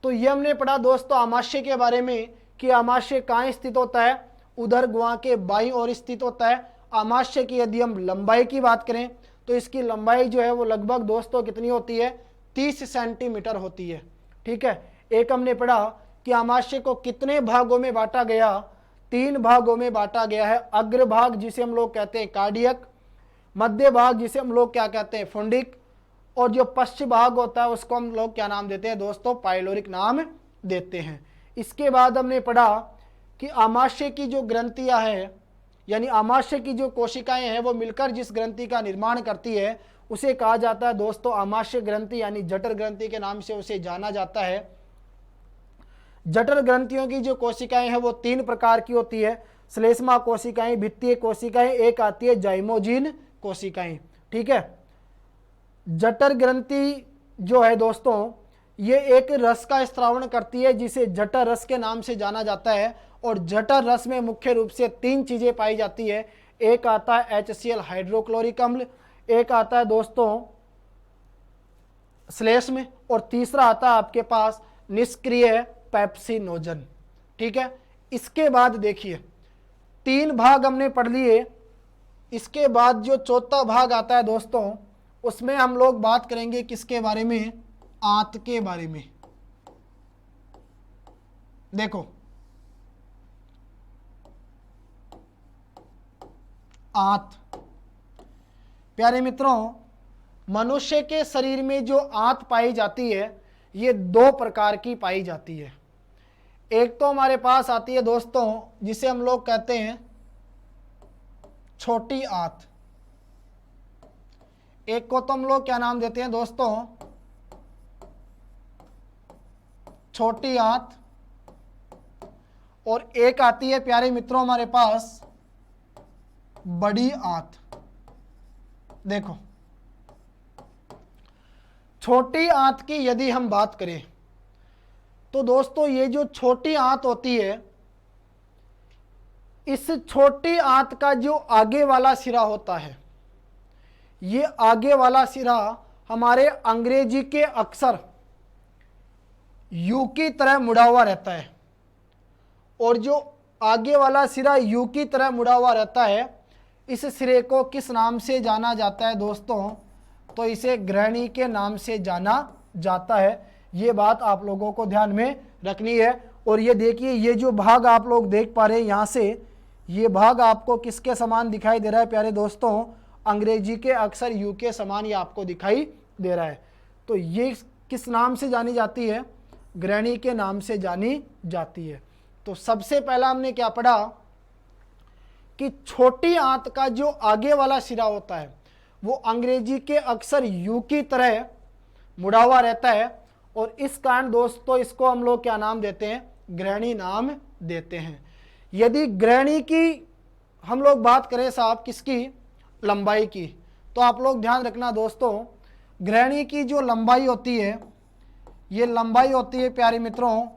तो ये हमने पढ़ा दोस्तों आमाशय के बारे में कि आमाशय कहाँ स्थित होता है, उधर गुहा के बाईं ओर स्थित होता है। आमाशय की यदि हम लंबाई की बात करें तो इसकी लंबाई जो है वो लगभग दोस्तों कितनी होती है, 30 सेंटीमीटर होती है, ठीक है। एक हमने पढ़ा कि आमाशय को कितने भागों में बांटा गया, 3 भागों में बांटा गया है। अग्रभाग जिसे हम लोग कहते हैं कार्डियक, मध्य भाग जिसे हम लोग क्या कहते हैं फुंडिक, और जो पश्चिम भाग होता है उसको हम लोग क्या नाम देते हैं दोस्तों, पाइलोरिक नाम देते हैं। इसके बाद हमने पढ़ा कि आमाशय की जो ग्रंथियां हैं, यानी आमाशय की जो कोशिकाएं हैं वो मिलकर जिस ग्रंथि का निर्माण करती है उसे कहा जाता है दोस्तों आमाशय ग्रंथि, यानी जठर ग्रंथि के नाम से उसे जाना जाता है। जठर ग्रंथियों की जो कोशिकाएं हैं वो 3 प्रकार की होती है, श्लेष्मा कोशिकाएं, भित्तीय कोशिकाएं, एक आती है जाइमोजीन कोशिकाएं। ठीक है, जठर ग्रंथि जो है दोस्तों ये एक रस का स्त्रावण करती है जिसे जठर रस के नाम से जाना जाता है। और जठर रस में मुख्य रूप से 3 चीजें पाई जाती है, एक आता है HCl हाइड्रोक्लोरिक अम्ल, एक आता है दोस्तों श्लेष्म, और तीसरा आता है आपके पास निष्क्रिय पेप्सिनोजन। ठीक है, इसके बाद देखिए 3 भाग हमने पढ़ लिए, इसके बाद जो चौथा भाग आता है दोस्तों उसमें हम लोग बात करेंगे किसके बारे में, आंत के बारे में। देखो आंत, प्यारे मित्रों, मनुष्य के शरीर में जो आंत पाई जाती है ये 2 प्रकार की पाई जाती है। एक तो हमारे पास आती है दोस्तों जिसे हम लोग कहते हैं छोटी आंत, एक को तो हम लोग क्या नाम देते हैं दोस्तों, छोटी आंत, और एक आती है प्यारे मित्रों हमारे पास बड़ी आंत। देखो छोटी आंत की यदि हम बात करें तो दोस्तों ये जो छोटी आंत होती है, इस छोटी आंत का जो आगे वाला सिरा होता है, ये आगे वाला सिरा हमारे अंग्रेजी के अक्षर यू की तरह मुड़ा हुआ रहता है, और जो आगे वाला सिरा यू की तरह मुड़ा हुआ रहता है इस सिरे को किस नाम से जाना जाता है दोस्तों, तो इसे ग्रहणी के नाम से जाना जाता है। ये बात आप लोगों को ध्यान में रखनी है। और ये देखिए ये जो भाग आप लोग देख पा रहे हैं यहाँ से, ये भाग आपको किसके समान दिखाई दे रहा है प्यारे दोस्तों, अंग्रेजी के अक्षर यू के समान ये आपको दिखाई दे रहा है। तो ये किस नाम से जानी जाती है, ग्रहणी के नाम से जानी जाती है। तो सबसे पहला हमने क्या पढ़ा कि छोटी आंत का जो आगे वाला सिरा होता है वो अंग्रेजी के अक्षर यू की तरह मुड़ा हुआ रहता है, और इस कारण दोस्तों इसको हम लोग क्या नाम देते हैं, ग्रहणी नाम देते हैं। यदि ग्रहणी की हम लोग बात करें साहब किसकी, लंबाई की, तो आप लोग ध्यान रखना दोस्तों, ग्रहणी की जो लंबाई होती है ये लंबाई होती है प्यारे मित्रों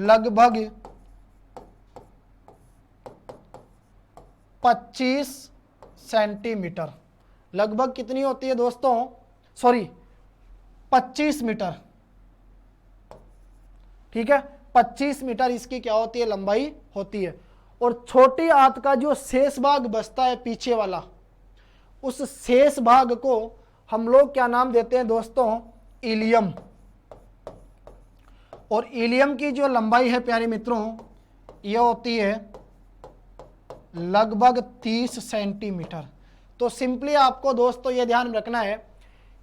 लगभग 25 सेंटीमीटर। लगभग कितनी होती है दोस्तों, सॉरी 25 मीटर। ठीक है, 25 मीटर इसकी क्या होती है, लंबाई होती है। और छोटी आंत का जो शेष भाग बचता है पीछे वाला, उस शेष भाग को हम लोग क्या नाम देते हैं दोस्तों, इलियम। और इलियम की जो लंबाई है प्यारे मित्रों ये होती है लगभग 30 सेंटीमीटर। तो सिंपली आपको दोस्तों ये ध्यान रखना है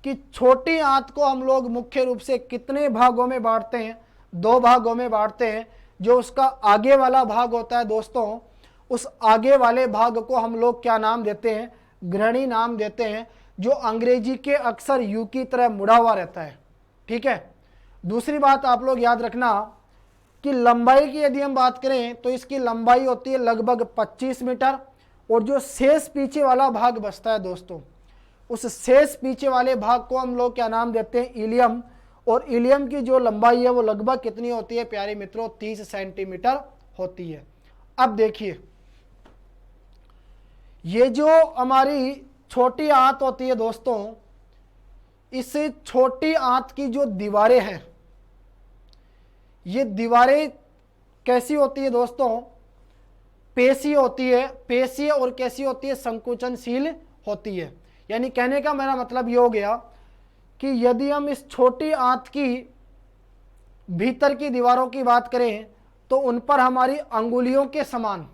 कि छोटी आंत को हम लोग मुख्य रूप से कितने भागों में बांटते हैं, 2 भागों में बांटते हैं। जो उसका आगे वाला भाग होता है दोस्तों, उस आगे वाले भाग को हम लोग क्या नाम देते हैं, ग्रहणी नाम देते हैं, जो अंग्रेजी के अक्षर यू की तरह मुड़ा हुआ रहता है। ठीक है, दूसरी बात आप लोग याद रखना कि लंबाई की यदि हम बात करें तो इसकी लंबाई होती है लगभग 25 मीटर, और जो शेष पीछे वाला भाग बचता है दोस्तों, उस शेष पीछे वाले भाग को हम लोग क्या नाम देते हैं, इलियम। और इलियम की जो लंबाई है वो लगभग कितनी होती है प्यारे मित्रों, 30 सेंटीमीटर होती है। अब देखिए ये जो हमारी छोटी आंत होती है दोस्तों, इस छोटी आंत की जो दीवारें हैं, ये दीवारें कैसी होती है दोस्तों, पेशीय होती है। पेशीय और कैसी होती है, संकुचनशील होती है। यानी कहने का मेरा मतलब ये हो गया कि यदि हम इस छोटी आंत की भीतर की दीवारों की बात करें तो उन पर हमारी अंगुलियों के समान,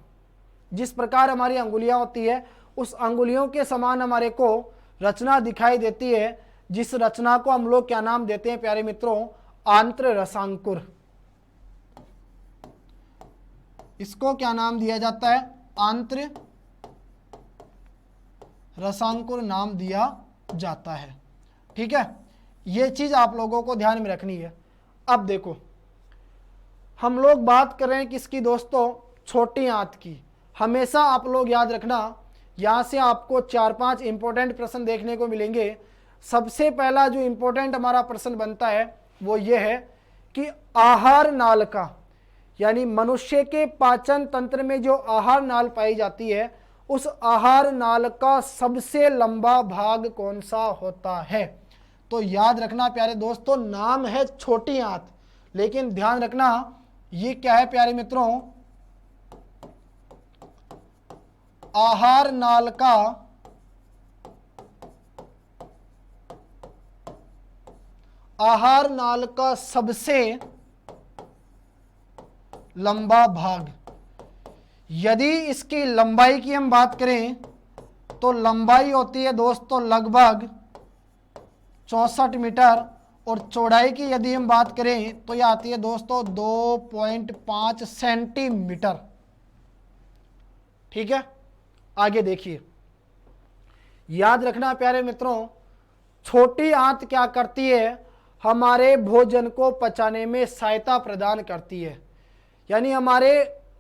जिस प्रकार हमारी अंगुलियां होती है उस अंगुलियों के समान हमारे को रचना दिखाई देती है, जिस रचना को हम लोग क्या नाम देते हैं प्यारे मित्रों, आंत्र रसांकुर। इसको क्या नाम दिया जाता है, आंत्र रसांकुर नाम दिया जाता है। ठीक है, ये चीज आप लोगों को ध्यान में रखनी है। अब देखो हम लोग बात कर रहे हैं किसकी दोस्तों, छोटी आंत की। हमेशा आप लोग याद रखना, यहाँ से आपको 4-5 इंपॉर्टेंट प्रश्न देखने को मिलेंगे। सबसे पहला जो इंपॉर्टेंट हमारा प्रश्न बनता है वो ये है कि आहार नाल का, यानी मनुष्य के पाचन तंत्र में जो आहार नाल पाई जाती है, उस आहार नाल का सबसे लंबा भाग कौन सा होता है। तो याद रखना प्यारे दोस्तों, नाम है छोटी आंत, लेकिन ध्यान रखना ये क्या है प्यारे मित्रों, आहार नाल का सबसे लंबा भाग। यदि इसकी लंबाई की हम बात करें तो लंबाई होती है दोस्तों लगभग 64 मीटर, और चौड़ाई की यदि हम बात करें तो यह आती है दोस्तों 2.5 सेंटीमीटर। ठीक है, आगे देखिए, याद रखना प्यारे मित्रों, छोटी आंत क्या करती है, हमारे भोजन को पचाने में सहायता प्रदान करती है। यानी हमारे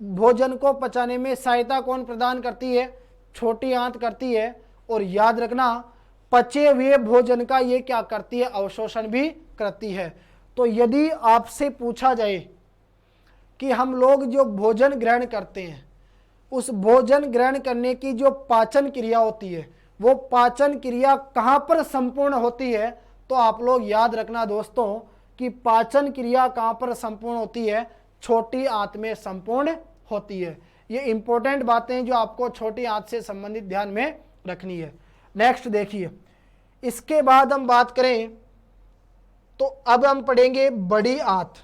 भोजन को पचाने में सहायता कौन प्रदान करती है, छोटी आंत करती है। और याद रखना, पचे हुए भोजन का ये क्या करती है, अवशोषण भी करती है। तो यदि आपसे पूछा जाए कि हम लोग जो भोजन ग्रहण करते हैं, उस भोजन ग्रहण करने की जो पाचन क्रिया होती है, वो पाचन क्रिया कहाँ पर संपूर्ण होती है, तो आप लोग याद रखना दोस्तों कि पाचन क्रिया कहाँ पर संपूर्ण होती है, छोटी आंत में संपूर्ण होती है। ये इंपॉर्टेंट बातें जो आपको छोटी आंत से संबंधित ध्यान में रखनी है। नेक्स्ट देखिए, इसके बाद हम बात करें तो अब हम पढ़ेंगे बड़ी आंत।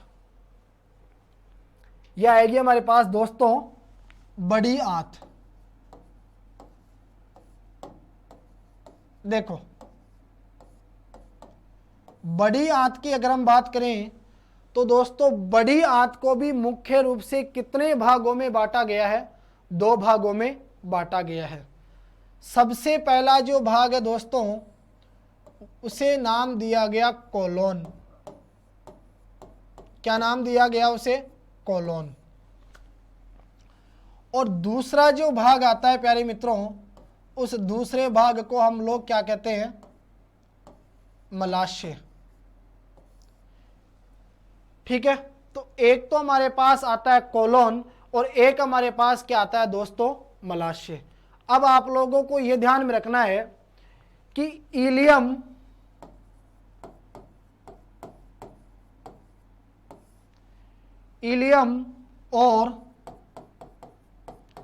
यह आएगी हमारे पास दोस्तों बड़ी आंत। देखो, बड़ी आंत की अगर हम बात करें तो दोस्तों बड़ी आंत को भी मुख्य रूप से कितने भागों में बांटा गया है, 2 भागों में बांटा गया है। सबसे पहला जो भाग है दोस्तों, उसे नाम दिया गया कोलोन। क्या नाम दिया गया उसे, कोलोन। और दूसरा जो भाग आता है प्यारे मित्रों, उस दूसरे भाग को हम लोग क्या कहते हैं, मलाशय। ठीक है, तो एक तो हमारे पास आता है कोलोन और एक हमारे पास क्या आता है दोस्तों, मलाशय। अब आप लोगों को यह ध्यान में रखना है कि इलियम और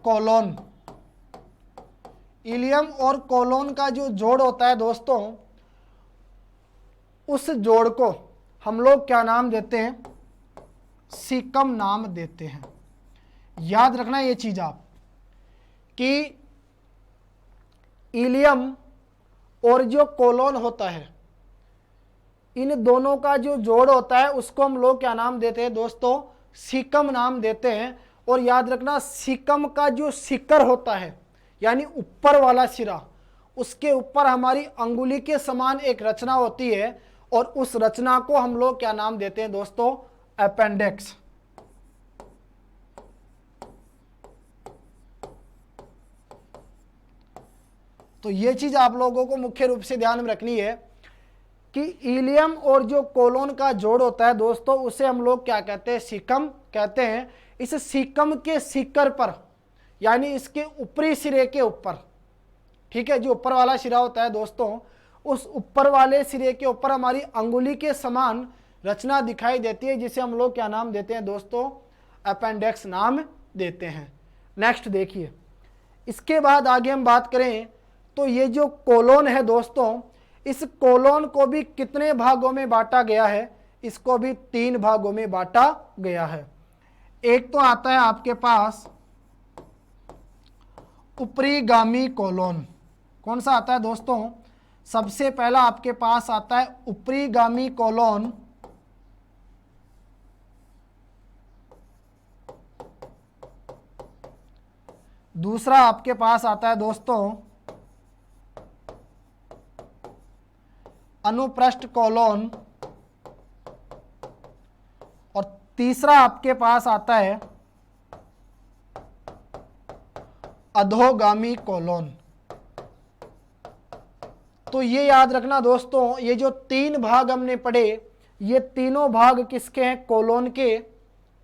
कोलोन, इलियम और कोलोन का जो जोड़ होता है दोस्तों, उस जोड़ को हम लोग क्या नाम देते हैं, सीकम नाम देते हैं। याद रखना ये चीज आप कि इलियम और जो कोलोन होता है, इन दोनों का जो जोड़ होता है उसको हम लोग क्या नाम देते हैं दोस्तों, सीकम नाम देते हैं। और याद रखना, सीकम का जो शिखर होता है, यानी ऊपर वाला सिरा, उसके ऊपर हमारी अंगुली के समान एक रचना होती है, और उस रचना को हम लोग क्या नाम देते हैं दोस्तों, अपेंडिक्स। तो ये चीज आप लोगों को मुख्य रूप से ध्यान में रखनी है कि इलियम और जो कोलोन का जोड़ होता है दोस्तों, उसे हम लोग क्या कहते हैं, सीकम कहते हैं। इस सीकम के शिखर पर, यानी इसके ऊपरी सिरे के ऊपर, ठीक है, जो ऊपर वाला सिरा होता है दोस्तों, उस ऊपर वाले सिरे के ऊपर हमारी अंगुली के समान रचना दिखाई देती है, जिसे हम लोग क्या नाम देते हैं दोस्तों, अपेंडिक्स नाम देते हैं। नेक्स्ट देखिए, इसके बाद आगे हम बात करें तो ये जो कोलोन है दोस्तों, इस कोलोन को भी कितने भागों में बांटा गया है, इसको भी 3 भागों में बांटा गया है। एक तो आता है आपके पास ऊपरीगामी कोलोन। कौन सा आता है दोस्तों, सबसे पहला आपके पास आता है ऊपरीगामी कोलोन। दूसरा आपके पास आता है दोस्तों अनुप्रस्थ कोलोन, और तीसरा आपके पास आता है अधोगामी कोलोन। तो ये याद रखना दोस्तों, ये जो 3 भाग हमने पढ़े, ये तीनों भाग किसके हैं? कोलोन के।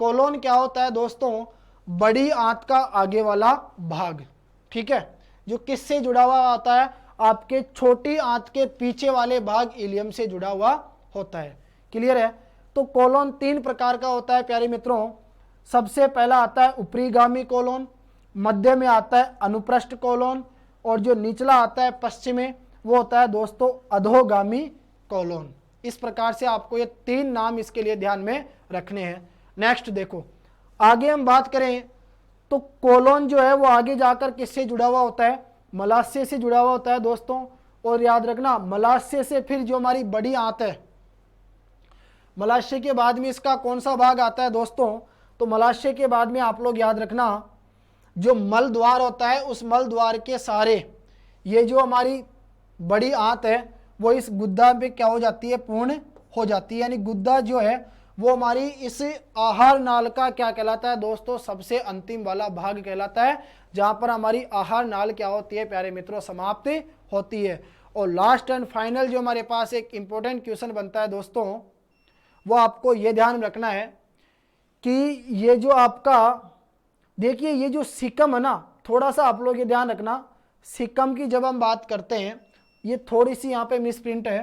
कोलोन क्या होता है दोस्तों? बड़ी आंत का आगे वाला भाग, ठीक है, जो किससे जुड़ा हुआ होता है? आपके छोटी आंत के पीछे वाले भाग इलियम से जुड़ा हुआ होता है। क्लियर है? तो कोलोन 3 प्रकार का होता है प्यारे मित्रों। सबसे पहला आता है ऊपरीगामी कोलोन, मध्य में आता है अनुप्रस्थ कोलोन, और जो निचला आता है पश्चिम में, वो होता है दोस्तों अधोगामी कोलोन। इस प्रकार से आपको ये 3 नाम इसके लिए ध्यान में रखने हैं। नेक्स्ट देखो, आगे हम बात करें तो कोलोन जो है वो आगे जाकर किससे जुड़ा हुआ होता है? मलाशय से जुड़ा हुआ होता है दोस्तों। और याद रखना, मलाशय से फिर जो हमारी बड़ी आंत है, मलाशय के बाद में इसका कौन सा भाग आता है दोस्तों? तो मलाशय के बाद में आप लोग याद रखना, जो मल द्वार होता है, उस मल द्वार के सारे ये जो हमारी बड़ी आंत है वो इस गुद्दा पे क्या हो जाती है? पूर्ण हो जाती है। यानी गुद्दा जो है वो हमारी इस आहार नाल का क्या कहलाता है दोस्तों? सबसे अंतिम वाला भाग कहलाता है, जहां पर हमारी आहार नाल क्या होती है प्यारे मित्रों? समाप्त होती है। और लास्ट एंड फाइनल जो हमारे पास एक इंपॉर्टेंट क्वेश्चन बनता है दोस्तों, वो आपको ये ध्यान रखना है कि ये जो आपका देखिए, ये जो सिकम है ना, थोड़ा सा आप लोग ये ध्यान रखना, सिकम की जब हम बात करते हैं, ये थोड़ी सी यहाँ पे मिसप्रिंट है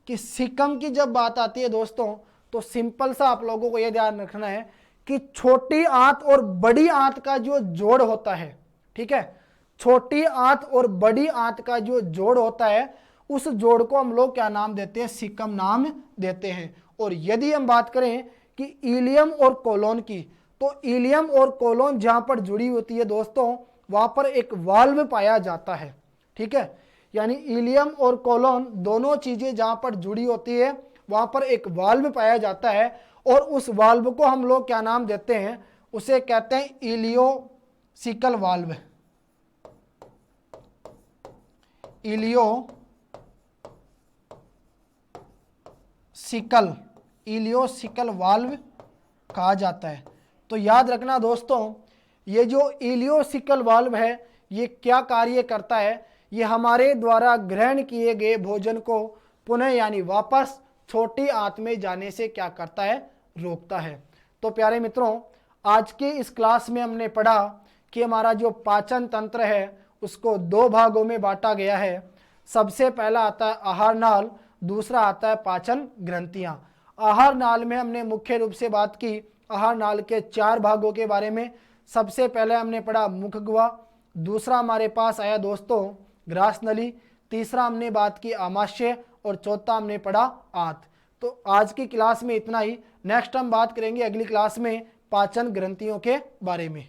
कि सिकम की जब बात आती है दोस्तों, तो सिंपल सा आप लोगों को यह ध्यान रखना है कि छोटी आंत और बड़ी आंत का जो जोड़ होता है, ठीक है, छोटी आंत और बड़ी आंत का जो जोड़ होता है, उस जोड़ को हम लोग क्या नाम देते हैं? सिकम नाम देते हैं। और यदि हम बात करें कि इलियम और कोलोन की, तो इलियम और कोलोन जहां पर जुड़ी होती है दोस्तों, वहां पर एक वाल्व पाया जाता है, ठीक है। यानी इलियम और कोलोन दोनों चीजें जहां पर जुड़ी होती है, वहां पर एक वाल्व पाया जाता है, और उस वाल्व को हम लोग क्या नाम देते हैं? उसे कहते हैं इलियोसिकल वाल्व। इलियोसिकल वाल्व कहा जाता है। तो याद रखना दोस्तों, ये जो इलियोसिकल वाल्व है, ये क्या कार्य करता है? ये हमारे द्वारा ग्रहण किए गए भोजन को पुनः यानी वापस छोटी आंत में जाने से क्या करता है? रोकता है। तो प्यारे मित्रों, आज के इस क्लास में हमने पढ़ा कि हमारा जो पाचन तंत्र है उसको 2 भागों में बांटा गया है। सबसे पहला आता है आहार नाल, दूसरा आता है पाचन ग्रंथियां। आहार नाल में हमने मुख्य रूप से बात की आहार नाल के 4 भागों के बारे में। सबसे पहले हमने पढ़ा मुखगुहा, दूसरा हमारे पास आया दोस्तों ग्रास नली, तीसरा हमने बात की आमाशय, और चौथा हमने पढ़ा आंत। तो आज की क्लास में इतना ही। नेक्स्ट हम बात करेंगे अगली क्लास में पाचन ग्रंथियों के बारे में।